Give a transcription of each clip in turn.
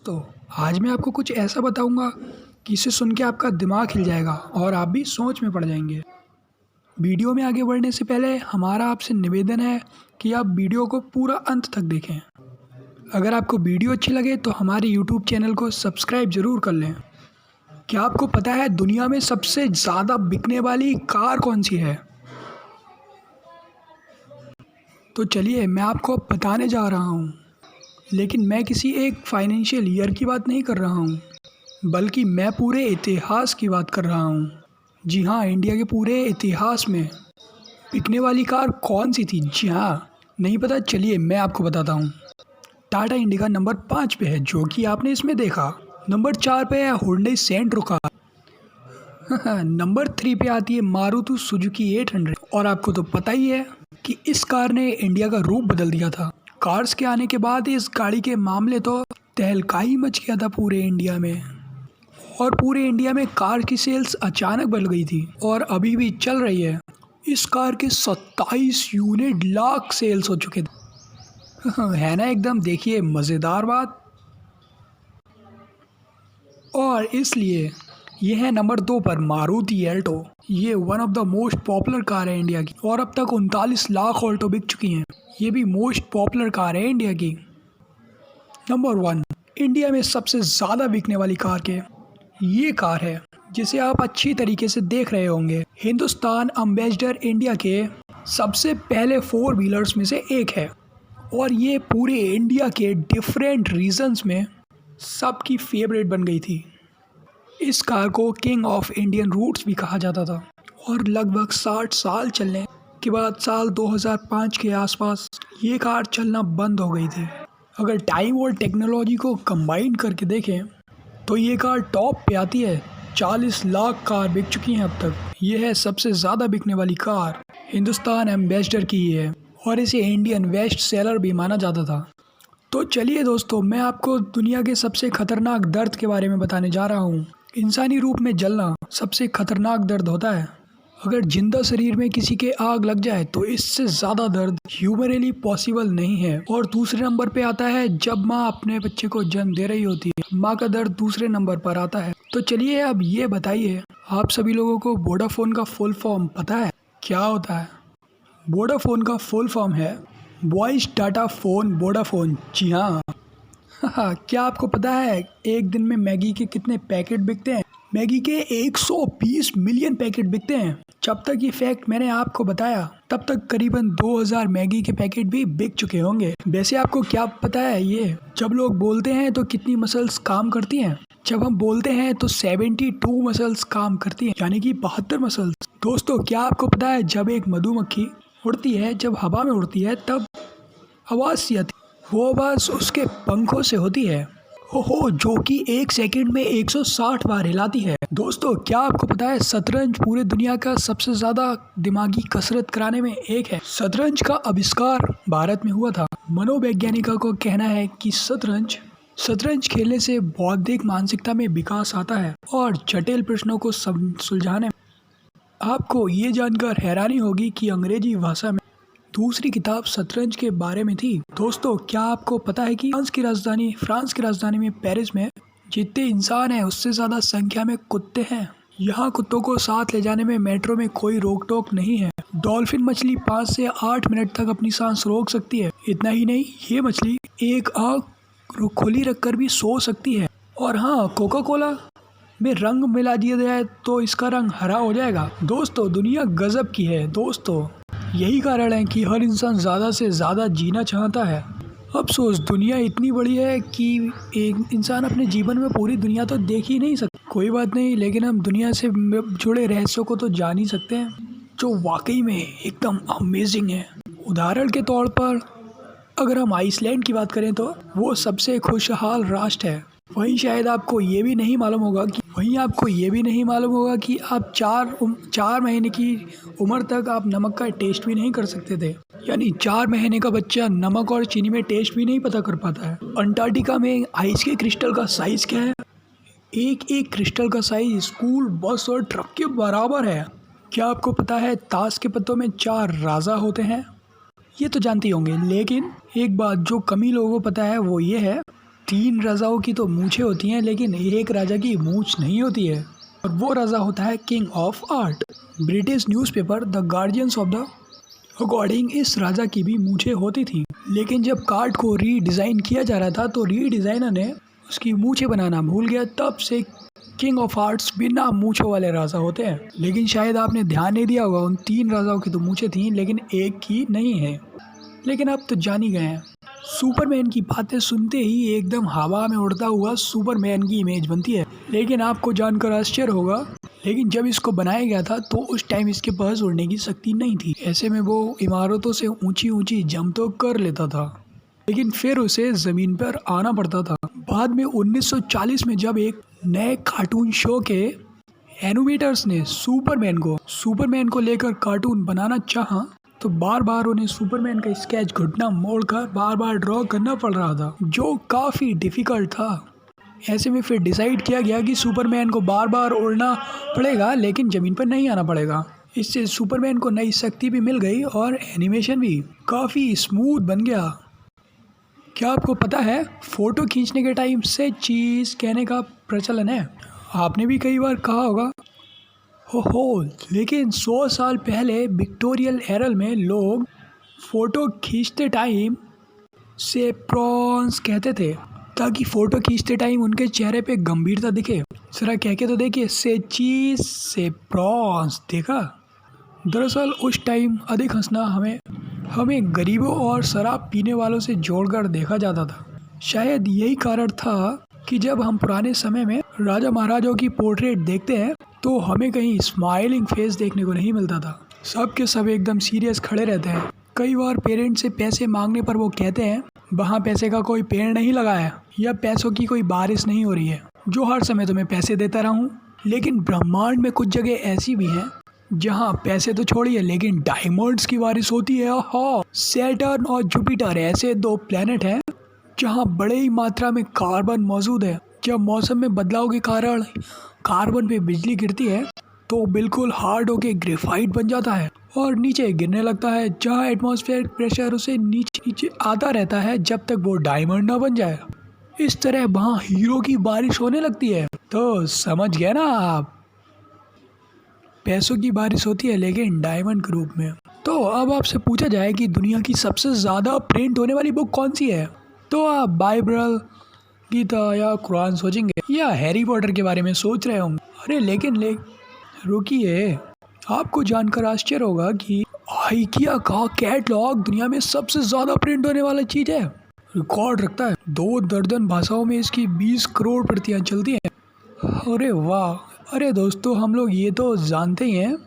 दोस्तों, आज मैं आपको कुछ ऐसा बताऊंगा कि इसे सुन के आपका दिमाग हिल जाएगा और आप भी सोच में पड़ जाएंगे। वीडियो में आगे बढ़ने से पहले हमारा आपसे निवेदन है कि आप वीडियो को पूरा अंत तक देखें। अगर आपको वीडियो अच्छी लगे तो हमारे यूट्यूब चैनल को सब्सक्राइब ज़रूर कर लें। क्या आपको पता है दुनिया में सबसे ज़्यादा बिकने वाली कार कौन सी है? तो चलिए मैं आपको बताने जा रहा हूँ। लेकिन मैं किसी एक फाइनेंशियल ईयर की बात नहीं कर रहा हूँ, बल्कि मैं पूरे इतिहास की बात कर रहा हूँ। जी हाँ, इंडिया के पूरे इतिहास में बिकने वाली कार कौन सी थी? जी हाँ, नहीं पता? चलिए मैं आपको बताता हूँ। टाटा इंडिका नंबर 5 पे है, जो कि आपने इसमें देखा। नंबर 4 पे है हुंडई सेंट्रो कार। नंबर 3 पे आती है मारुति सुजुकी 800। और आपको तो पता ही है कि इस कार ने इंडिया का रूप बदल दिया था। कार्स के आने के बाद इस गाड़ी के मामले तो तहलका ही मच गया था पूरे इंडिया में। और पूरे इंडिया में कार की सेल्स अचानक बढ़ गई थी और अभी भी चल रही है। इस कार के 27 यूनिट लाख सेल्स हो चुके थे। है ना एकदम, देखिए मज़ेदार बात। और इसलिए ये है नंबर 2 पर मारुति एल्टो। ये one of the most popular car है इंडिया की और अब तक 39 लाख ऑल्टो बिक चुकी हैं। ये भी मोस्ट पॉपुलर कार है इंडिया की। नंबर 1 इंडिया में सबसे ज़्यादा बिकने वाली कार के ये कार है, जिसे आप अच्छी तरीके से देख रहे होंगे। हिंदुस्तान एम्बेसडर इंडिया के सबसे पहले 4 व्हीलर्स में से एक है और ये पूरे इंडिया के डिफरेंट रीजन्स में सबकी फेवरेट बन गई थी। इस कार को किंग ऑफ इंडियन रूट्स भी कहा जाता था और लगभग 60 साल चलने के बाद साल 2005 के आसपास ये कार चलना बंद हो गई थी। अगर टाइम और टेक्नोलॉजी को कंबाइन करके देखें तो ये कार टॉप पे आती है। 40 लाख कार बिक चुकी हैं अब तक। ये है सबसे ज़्यादा बिकने वाली कार, हिंदुस्तान एम्बेसडर की है और इसे इंडियन बेस्ट सेलर भी माना जाता था। तो चलिए दोस्तों, मैं आपको दुनिया के सबसे खतरनाक दर्द के बारे में बताने जा रहा हूँ। इंसानी रूप में जलना सबसे खतरनाक दर्द होता है। अगर जिंदा शरीर में किसी के आग लग जाए तो इससे ज़्यादा दर्द ह्यूमनली पॉसिबल नहीं है। और दूसरे नंबर पे आता है जब माँ अपने बच्चे को जन्म दे रही होती है। माँ का दर्द दूसरे नंबर पर आता है। तो चलिए अब ये बताइए, आप सभी लोगों को वोडाफोन का फुल फॉर्म पता है? क्या होता है? वोडाफोन का फुल फॉर्म है वॉइस डाटा फ़ोन वोडाफोन। जी हाँ। क्या आपको पता है एक दिन में मैगी के कितने पैकेट बिकते हैं? मैगी के 120 मिलियन पैकेट बिकते हैं। जब तक ये फैक्ट मैंने आपको बताया तब तक करीबन 2000 मैगी के पैकेट भी बिक चुके होंगे। वैसे आपको क्या पता है ये जब लोग बोलते हैं तो कितनी मसल्स काम करती हैं? जब हम बोलते हैं तो 72 मसल्स काम करती हैं, यानी कि 72 मसल्स। दोस्तों, क्या आपको पता है जब एक मधुमक्खी उड़ती है, जब हवा में उड़ती है तब आवाज़ सी आती है। वो आवाज़ उसके पंखों से होती है, ओहो, जो कि 1 सेकंड में 160 बार हिलाती है। दोस्तों, क्या आपको पता है शतरंज पूरे दुनिया का सबसे ज़्यादा दिमागी कसरत कराने में एक है। शतरंज का आविष्कार भारत में हुआ था। मनोवैज्ञानिकों को कहना है कि शतरंज खेलने से बौद्धिक मानसिकता में विकास आता है और जटिल प्रश्नों को सुलझाने। आपको ये जानकर हैरानी होगी कि अंग्रेजी भाषा में दूसरी किताब शतरंज के बारे में थी। दोस्तों, क्या आपको पता है कि फ्रांस की राजधानी में पेरिस में जितने इंसान हैं उससे ज़्यादा संख्या में कुत्ते हैं। यहाँ कुत्तों को साथ ले जाने में मेट्रो में कोई रोक टोक नहीं है। डॉल्फिन मछली 5 से 8 मिनट तक अपनी सांस रोक सकती है। इतना ही नहीं, ये मछली एक आँख खुली रखकर भी सो सकती है। और हाँ, कोका कोला में रंग मिला दिया जाए तो इसका रंग हरा हो जाएगा। दोस्तों, दुनिया गजब की है। दोस्तों, यही कारण है कि हर इंसान ज़्यादा से ज़्यादा जीना चाहता है। अफसोस, दुनिया इतनी बड़ी है कि एक इंसान अपने जीवन में पूरी दुनिया तो देख ही नहीं सकता। कोई बात नहीं, लेकिन हम दुनिया से जुड़े रहस्यों को तो जान ही सकते हैं जो वाकई में एकदम अमेजिंग है। उदाहरण के तौर पर अगर हम आइसलैंड की बात करें तो वो सबसे खुशहाल राष्ट्र है। वहीं शायद आपको ये भी नहीं मालूम होगा कि आप 4 महीने की उम्र तक आप नमक का टेस्ट भी नहीं कर सकते थे। यानी 4 महीने का बच्चा नमक और चीनी में टेस्ट भी नहीं पता कर पाता है। अंटार्कटिका में आइस के क्रिस्टल का साइज़ क्या है? एक क्रिस्टल का साइज स्कूल बस और ट्रक के बराबर है। क्या आपको पता है ताश के पत्तों में 4 राजा होते हैं? ये तो जानते होंगे, लेकिन एक बात जो कम ही लोगों को पता है वो ये है तीन राजाओं की तो मूछें होती हैं, लेकिन एक राजा की मूछ नहीं होती है, और वो राजा होता है king of art. British newspaper the guardians of the according इस राजा की भी मूछें होती थी, लेकिन जब कार्ड को रीडिज़ाइन किया जा रहा था तो रीडिज़ाइनर ने उसकी मूछें बनाना भूल गया। तब से किंग ऑफ आर्ट्स बिना मूछों वाले राजा होते हैं। लेकिन शायद आपने ध्यान नहीं दिया होगा, उन तीन राजाओं की तो मूछें थी लेकिन एक की नहीं है। लेकिन अब तो जान ही गए हैं। सुपरमैन की बातें सुनते ही एकदम हवा में उड़ता हुआ सुपरमैन की इमेज बनती है। लेकिन आपको जानकर आश्चर्य होगा, लेकिन जब इसको बनाया गया था तो उस टाइम इसके पास उड़ने की शक्ति नहीं थी। ऐसे में वो इमारतों से ऊंची ऊंची जंप तो कर लेता था, लेकिन फिर उसे ज़मीन पर आना पड़ता था। बाद में 1940 में जब एक नए कार्टून शो के एनिमेटर्स ने सुपरमैन को लेकर कार्टून बनाना चाहा, तो बार बार उन्हें सुपरमैन का स्केच घुटना मोड़कर बार बार ड्रॉ करना पड़ रहा था, जो काफ़ी डिफ़िकल्ट था। ऐसे में फिर डिसाइड किया गया कि सुपरमैन को बार बार उड़ना पड़ेगा लेकिन ज़मीन पर नहीं आना पड़ेगा। इससे सुपरमैन को नई शक्ति भी मिल गई और एनिमेशन भी काफ़ी स्मूथ बन गया। क्या आपको पता है, फ़ोटो खींचने के टाइम से चीज़ कहने का प्रचलन है। आपने भी कई बार कहा होगा हो, लेकिन 100 साल पहले विक्टोरियल एरल में लोग फ़ोटो खींचते टाइम से प्रॉन्स कहते थे, ताकि फ़ोटो खींचते टाइम उनके चेहरे पे गंभीरता दिखे। ज़रा कह के तो देखिए, से चीज़ से प्रॉन्स। देखा, दरअसल उस टाइम अधिक हंसना हमें गरीबों और शराब पीने वालों से जोड़कर देखा जाता था। शायद यही कारण था कि जब हम पुराने समय में राजा महाराजाओं की पोर्ट्रेट देखते हैं तो हमें कहीं स्माइलिंग फेस देखने को नहीं मिलता था। सब के सब एकदम सीरियस खड़े रहते हैं। कई बार पेरेंट्स से पैसे मांगने पर वो कहते हैं वहाँ पैसे का कोई पेड़ नहीं लगा है या पैसों की कोई बारिश नहीं हो रही है जो हर समय तुम्हें पैसे देता रहूं। लेकिन ब्रह्मांड में कुछ जगह ऐसी भी हैं जहाँ पैसे तो छोड़िए लेकिन डायमंड्स की बारिश होती है। हाँ, सैटर्न और जुपिटर ऐसे दो प्लेनेट हैं जहाँ बड़े ही मात्रा में कार्बन मौजूद है। जब मौसम में बदलाव के कारण कार्बन पे बिजली गिरती है तो बिल्कुल हार्ड होके ग्रेफाइट बन जाता है और नीचे गिरने लगता है, जहाँ एटमॉस्फेयर प्रेशर उसे नीचे आता रहता है जब तक वो डायमंड ना बन जाए। इस तरह वहाँ हीरो की बारिश होने लगती है। तो समझ गए ना आप, पैसों की बारिश होती है लेकिन डायमंड के रूप में। तो अब आपसे पूछा जाए कि दुनिया की सबसे ज़्यादा प्रिंट होने वाली बुक कौन सी है, तो आप बाइबल, गीता या कुरान सोचेंगे या हैरी पॉटर के बारे में सोच रहे होंगे। अरे लेकिन रुकिए, आपको जानकर आश्चर्य होगा कि आइकिया का कैटलॉग दुनिया में सबसे ज़्यादा प्रिंट होने वाला चीज़ है। रिकॉर्ड रखता है। 2 दर्जन भाषाओं में इसकी 20 करोड़ प्रतियां चलती हैं। अरे वाह। अरे दोस्तों, हम लोग ये तो जानते ही हैं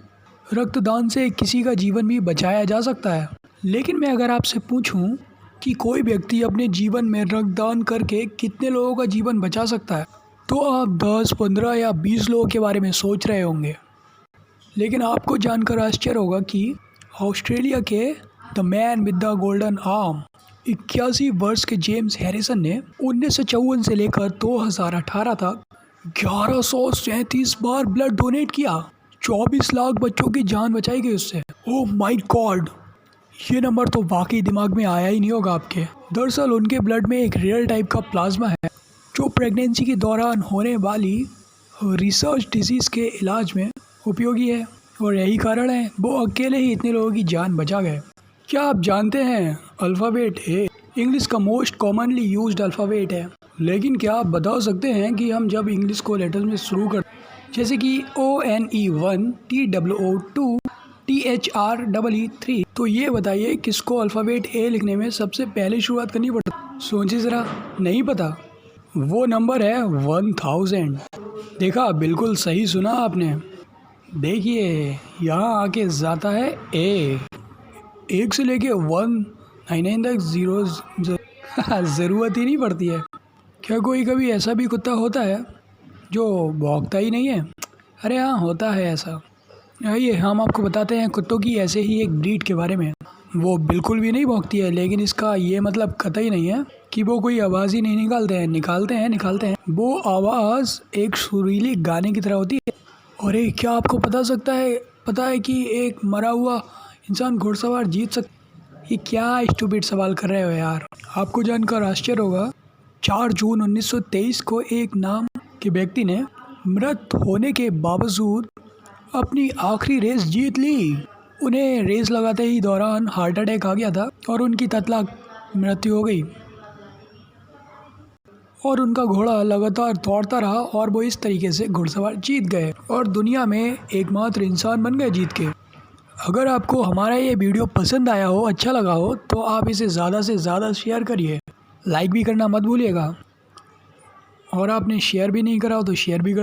रक्तदान से किसी का जीवन भी बचाया जा सकता है। लेकिन मैं अगर आपसे पूछूं कि कोई व्यक्ति अपने जीवन में रक्तदान करके कितने लोगों का जीवन बचा सकता है, तो आप 10, 15 या 20 लोगों के बारे में सोच रहे होंगे। लेकिन आपको जानकर आश्चर्य होगा कि ऑस्ट्रेलिया के the man with the golden arm 81 वर्ष के जेम्स हैरिसन ने 1954 से लेकर 2018 तक 1137 बार ब्लड डोनेट किया। 24 लाख बच्चों की जान बचाई गई उससे। ओह माय गॉड, ये नंबर तो वाकई दिमाग में आया ही नहीं होगा आपके। दरअसल उनके ब्लड में एक रेयर टाइप का प्लाज्मा है जो प्रेगनेंसी के दौरान होने वाली रिसर्च डिजीज़ के इलाज में उपयोगी है, और यही कारण है वो अकेले ही इतने लोगों की जान बचा गए। क्या आप जानते हैं अल्फ़ाबेट ए इंग्लिश का मोस्ट कॉमनली यूज्ड अल्फ़ाबेट है। लेकिन क्या आप बता सकते हैं कि हम जब इंग्लिश को लेटर्स में शुरू कर, जैसे कि ONE1, TOO2, THREE, तो ये बताइए किसको अल्फ़ाबेट ए लिखने में सबसे पहले शुरुआत करनी पड़ती? सोचिए ज़रा। नहीं पता? वो नंबर है 1000। देखा, बिल्कुल सही सुना आपने। देखिए यहाँ आके जाता है ए, 1 से लेके 199 तक जीरो ज़रूरत ही नहीं पड़ती है। क्या कोई कभी ऐसा भी कुत्ता होता है जो भौंकता ही नहीं है? अरे हाँ, होता है ऐसा। आइए हम आपको बताते हैं कुत्तों की ऐसे ही एक ब्रीड के बारे में। वो बिल्कुल भी नहीं भौंकती है, लेकिन इसका ये मतलब कतई नहीं है कि वो कोई आवाज़ ही नहीं निकालते हैं। वो आवाज़ एक सुरीली गाने की तरह होती है। और क्या आपको पता है कि एक मरा हुआ इंसान घुड़सवार जीत सकता? ये क्या स्टूपिड सवाल कर रहे हो यार। आपको जानकर आश्चर्य होगा 4 जून 1923 को एक नाम के व्यक्ति ने मृत होने के बावजूद अपनी आखिरी रेस जीत ली। उन्हें रेस लगाते ही दौरान हार्ट अटैक आ गया था और उनकी तत्काल मृत्यु हो गई और उनका घोड़ा लगातार दौड़ता रहा और वो इस तरीके से घुड़सवार जीत गए और दुनिया में एकमात्र इंसान बन गए जीत के। अगर आपको हमारा ये वीडियो पसंद आया हो, अच्छा लगा हो, तो आप इसे ज़्यादा से ज़्यादा शेयर करिए, लाइक भी करना मत भूलिएगा और आपने शेयर भी नहीं करा हो तो शेयर भी कर